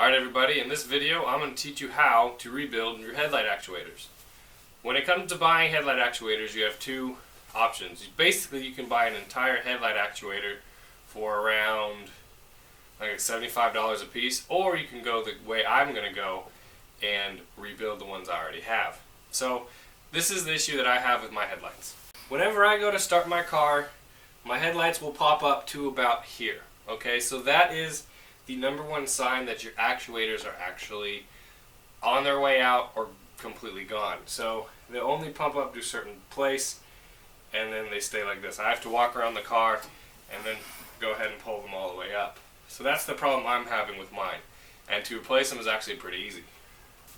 Alright everybody, in this video I'm going to teach you how to rebuild your headlight actuators. When it comes to buying headlight actuators, you have two options. Basically you can buy an entire headlight actuator for around like $75 a piece, or you can go the way I'm going to go and rebuild the ones I already have. So this is the issue that I have with my headlights. Whenever I go to start my car, my headlights will pop up to about here. Okay, so that is the number one sign that your actuators are actually on their way out or completely gone. So they only pump up to a certain place and then they stay like this. I have to walk around the car and then go ahead and pull them all the way up. So that's the problem I'm having with mine. And to replace them is actually pretty easy.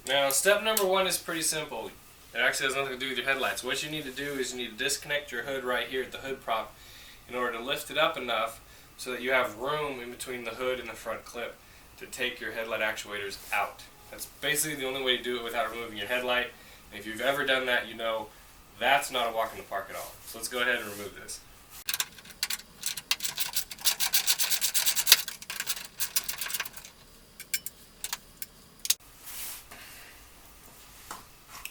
Now step number one is pretty simple. It actually has nothing to do with your headlights. What you need to do is you need to disconnect your hood right here at the hood prop in order to lift it up enough so that you have room in between the hood and the front clip to take your headlight actuators out. That's basically the only way to do it without removing your headlight. And if you've ever done that, you know that's not a walk in the park at all. So let's go ahead and remove this.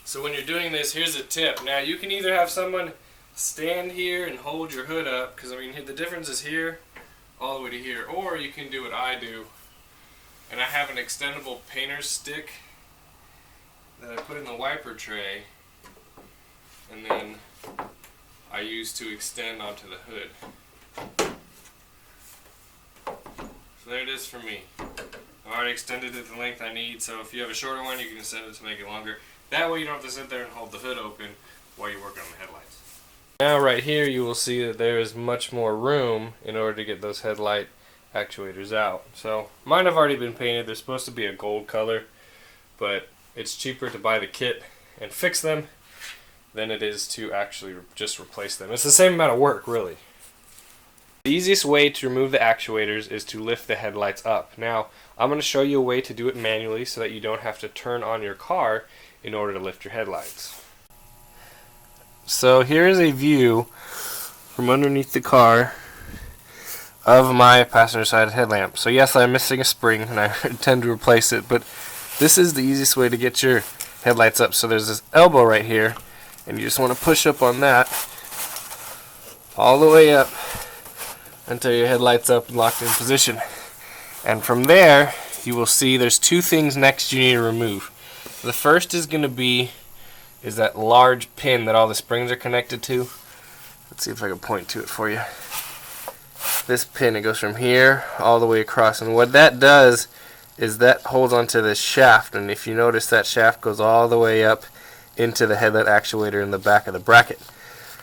So when you're doing this, here's a tip. Now you can either have someone stand here and hold your hood up, because I mean the difference is here all the way to here, or you can do what I do, and I have an extendable painter's stick that I put in the wiper tray and then I use to extend onto the hood. So there it is for me. I've already extended it the length I need, so if you have a shorter one you can extend it to make it longer. That way you don't have to sit there and hold the hood open while you work on the headlights. Now right here you will see that there is much more room in order to get those headlight actuators out. So mine have already been painted. They're supposed to be a gold color, but it's cheaper to buy the kit and fix them than it is to actually just replace them. It's the same amount of work, really. The easiest way to remove the actuators is to lift the headlights up. Now I'm going to show you a way to do it manually so that you don't have to turn on your car in order to lift your headlights. So here's a view from underneath the car of my passenger side headlamp. So yes, I'm missing a spring and I intend to replace it, but this is the easiest way to get your headlights up. So there's this elbow right here and you just want to push up on that all the way up until your headlights up and locked in position. And from there you will see there's two things next you need to remove. The first is going to be that large pin that all the springs are connected to. Let's see if I can point to it for you. This pin, it goes from here all the way across, and what that does is that holds onto this shaft, and if you notice that shaft goes all the way up into the headlight actuator in the back of the bracket.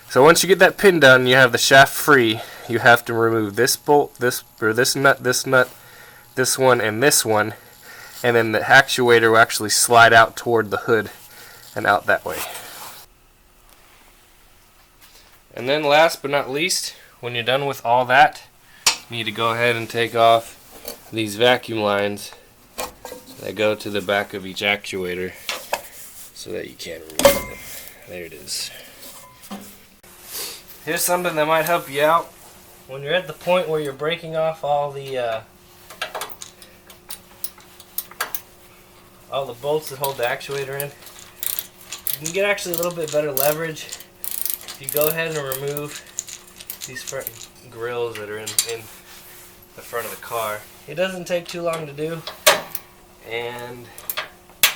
So once you get that pin done, you have the shaft free. You have to remove this bolt, this nut, this one, and this one, and then the actuator will actually slide out toward the hood and out that way. And then last but not least, when you're done with all that, you need to go ahead and take off these vacuum lines that go to the back of each actuator so that you can remove them. There it is. Here's something that might help you out. When you're at the point where you're breaking off all the bolts that hold the actuator in, you can get actually a little bit better leverage if you go ahead and remove these front grills that are in the front of the car. It doesn't take too long to do, and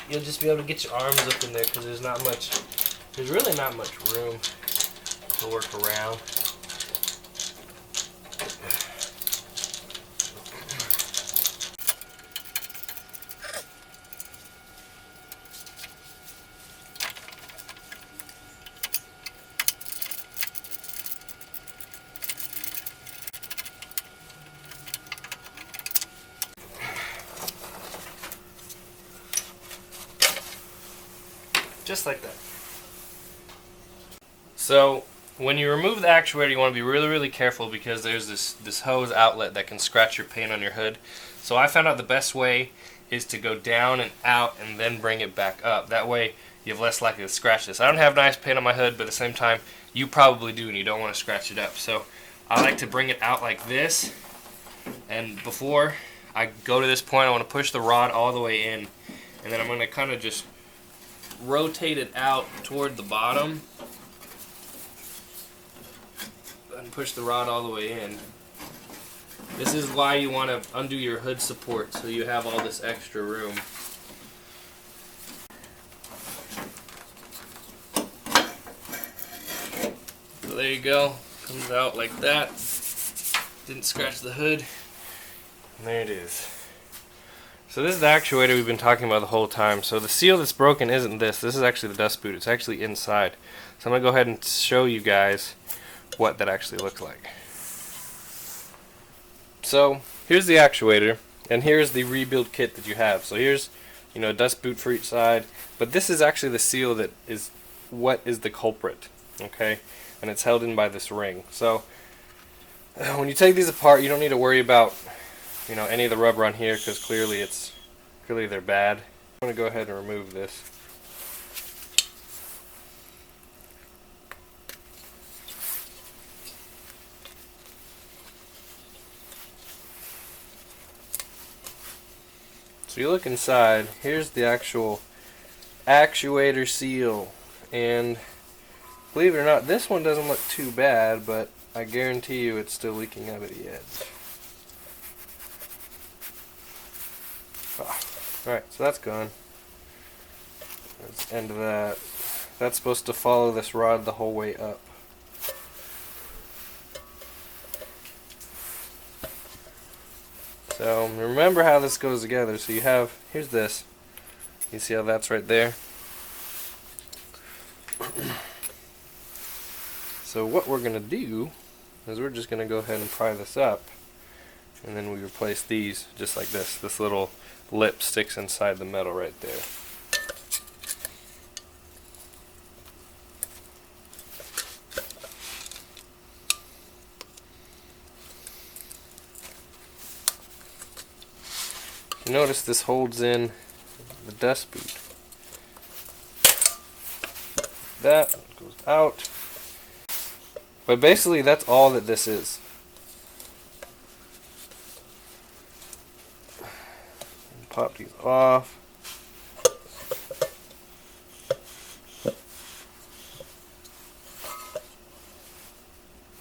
you'll just be able to get your arms up in there because there's really not much room to work around. Just like that. So when you remove the actuator, you want to be really careful because there's this hose outlet that can scratch your paint on your hood. So I found out the best way is to go down and out and then bring it back up. That way you have less likely to scratch this. I don't have nice paint on my hood, but at the same time you probably do and you don't want to scratch it up. So I like to bring it out like this, and before I go to this point, I want to push the rod all the way in, and then I'm going to kind of just rotate it out toward the bottom and push the rod all the way in. This is why you want to undo your hood support, so you have all this extra room. So there you go, comes out like that. Didn't scratch the hood. And there it is. So this is the actuator we've been talking about the whole time. So the seal that's broken isn't this. This is actually the dust boot. It's actually inside. So I'm going to go ahead and show you guys what that actually looks like. So here's the actuator, and here's the rebuild kit that you have. So here's, you know, a dust boot for each side, but this is actually the seal that is what is the culprit, okay? And it's held in by this ring. So when you take these apart, you don't need to worry about, you know, any of the rubber on here, because clearly they're bad. I'm going to go ahead and remove this. So you look inside, here's the actual actuator seal, and believe it or not, this one doesn't look too bad, but I guarantee you it's still leaking out of the edge. Alright, so that's gone. That's the end of that. That's supposed to follow this rod the whole way up. So remember how this goes together. So you have, here's this. You see how that's right there? So what we're going to do is we're just going to go ahead and pry this up. And then we replace these just like this. This little lip sticks inside the metal right there. You notice this holds in the dust boot. That goes out. But basically that's all that this is. Pop these off.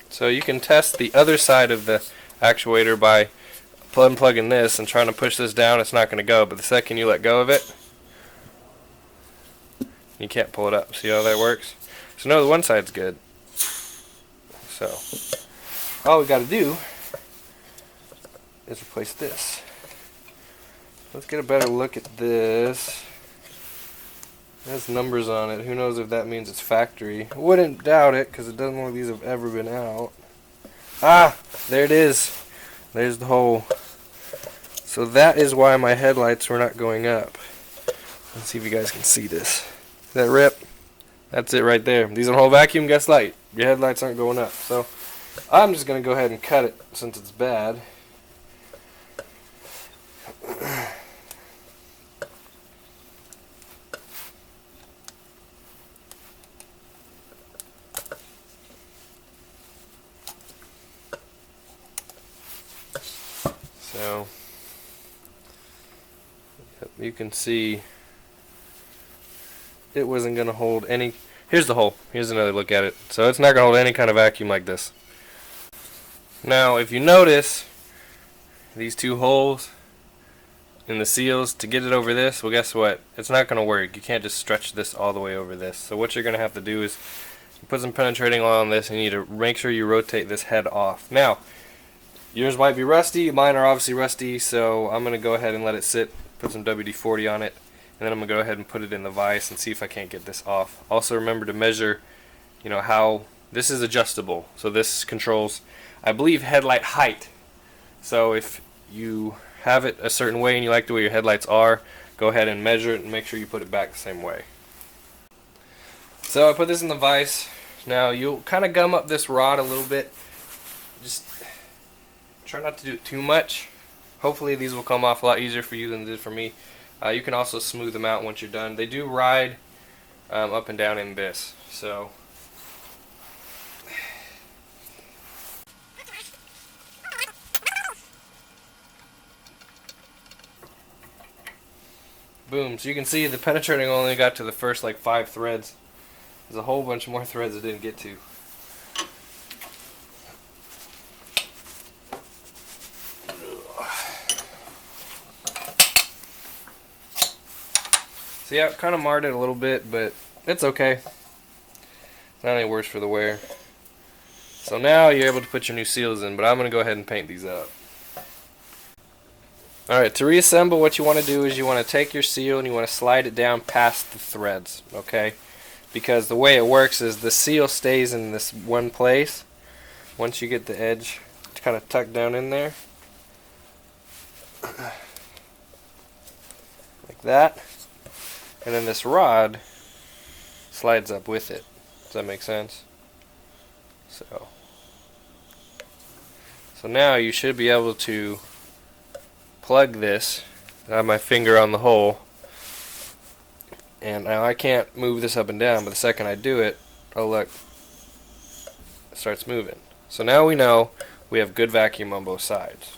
So you can test the other side of the actuator by unplugging this and trying to push this down. It's not going to go, but the second you let go of it, you can't pull it up. See how that works? So no, the one side's good. So all we got to do is replace this. Let's get a better look at this. It has numbers on it. Who knows if that means it's factory. Wouldn't doubt it, because it doesn't look like these have ever been out. Ah, there it is. There's the hole. So that is why my headlights were not going up. Let's see if you guys can see this. That rip? That's it right there. These are whole vacuum, guess light. Your headlights aren't going up. So I'm just going to go ahead and cut it since it's bad. So you can see it wasn't going to hold any. Here's the hole. Here's another look at it. So it's not going to hold any kind of vacuum like this. Now if you notice these two holes in the seals to get it over this, well guess what? It's not going to work. You can't just stretch this all the way over this. So what you're going to have to do is put some penetrating oil on this and you need to make sure you rotate this head off. Now yours might be rusty, mine are obviously rusty, so I'm going to go ahead and let it sit, put some WD-40 on it, and then I'm going to go ahead and put it in the vise and see if I can't get this off. Also remember to measure, you know, how this is adjustable. So this controls, I believe, headlight height. So if you have it a certain way and you like the way your headlights are, go ahead and measure it and make sure you put it back the same way. So I put this in the vise. Now you'll kind of gum up this rod a little bit. Just try not to do it too much. Hopefully these will come off a lot easier for you than it did for me. You can also smooth them out once you're done. They do ride up and down in this. So Boom. So you can see the penetrating only got to the first like 5 threads. There's a whole bunch more threads it didn't get to. So yeah, kind of marred it a little bit, but it's okay. It's not any worse for the wear. So now you're able to put your new seals in, but I'm going to go ahead and paint these up. Alright, to reassemble, what you want to do is you want to take your seal and you want to slide it down past the threads, okay? Because the way it works is the seal stays in this one place. Once you get the edge kind of tucked down in there. Like that. And then this rod slides up with it. Does that make sense? So now you should be able to plug this. I have my finger on the hole, and now I can't move this up and down, but the second I do it, oh look, it starts moving. So now we know we have good vacuum on both sides.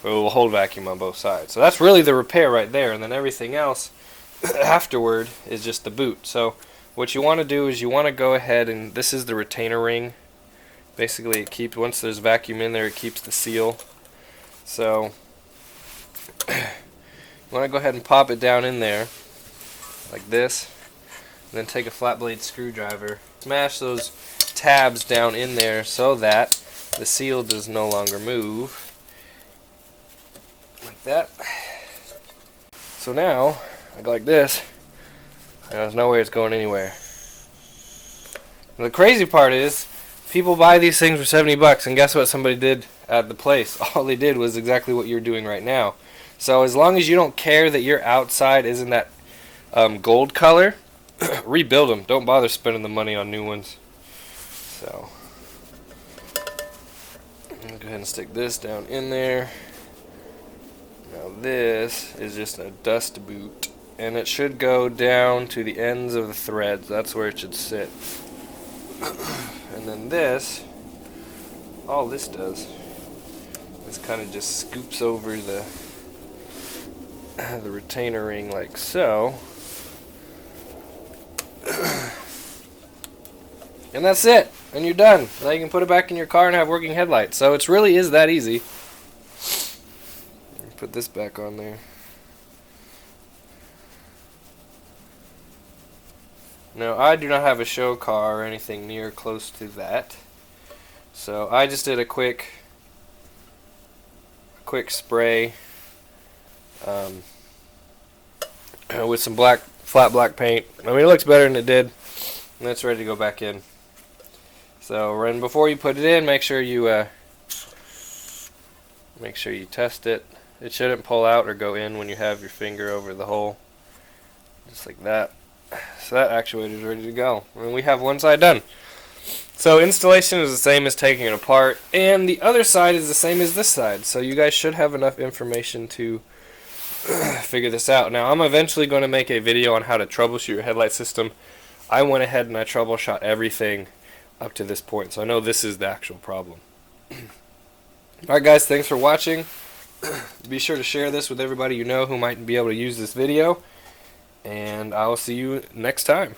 Or we'll hold vacuum on both sides. So that's really the repair right there, and then everything else afterward is just the boot. So what you want to do is you want to go ahead, and this is the retainer ring. Basically it keeps, once there's vacuum in there, it keeps the seal. So you want to go ahead and pop it down in there like this, and then take a flat blade screwdriver, smash those tabs down in there so that the seal does no longer move, like that. So now, like this, there's no way it's going anywhere. And the crazy part is, people buy these things for 70 bucks, and guess what somebody did at the place? All they did was exactly what you're doing right now. So as long as you don't care that your outside isn't that gold color, rebuild them. Don't bother spending the money on new ones. So I'm gonna go ahead and stick this down in there. Now this is just a dust boot, and it should go down to the ends of the threads. That's where it should sit. And then this, all this does is kind of just scoops over the retainer ring like so. And that's it. And you're done. Now you can put it back in your car and have working headlights. So it really is that easy. Put this back on there. Now I do not have a show car or anything near close to that. So I just did a quick spray with some flat black paint. I mean, it looks better than it did, and it's ready to go back in. So, and before you put it in, make sure you test it. It shouldn't pull out or go in when you have your finger over the hole, just like that. So that actuator is ready to go, and we have one side done. So installation is the same as taking it apart, and the other side is the same as this side. So you guys should have enough information to figure this out. Now I'm eventually going to make a video on how to troubleshoot your headlight system. I went ahead and I troubleshot everything up to this point, so I know this is the actual problem. Alright guys, thanks for watching. Be sure to share this with everybody you know who might be able to use this video, and I will see you next time.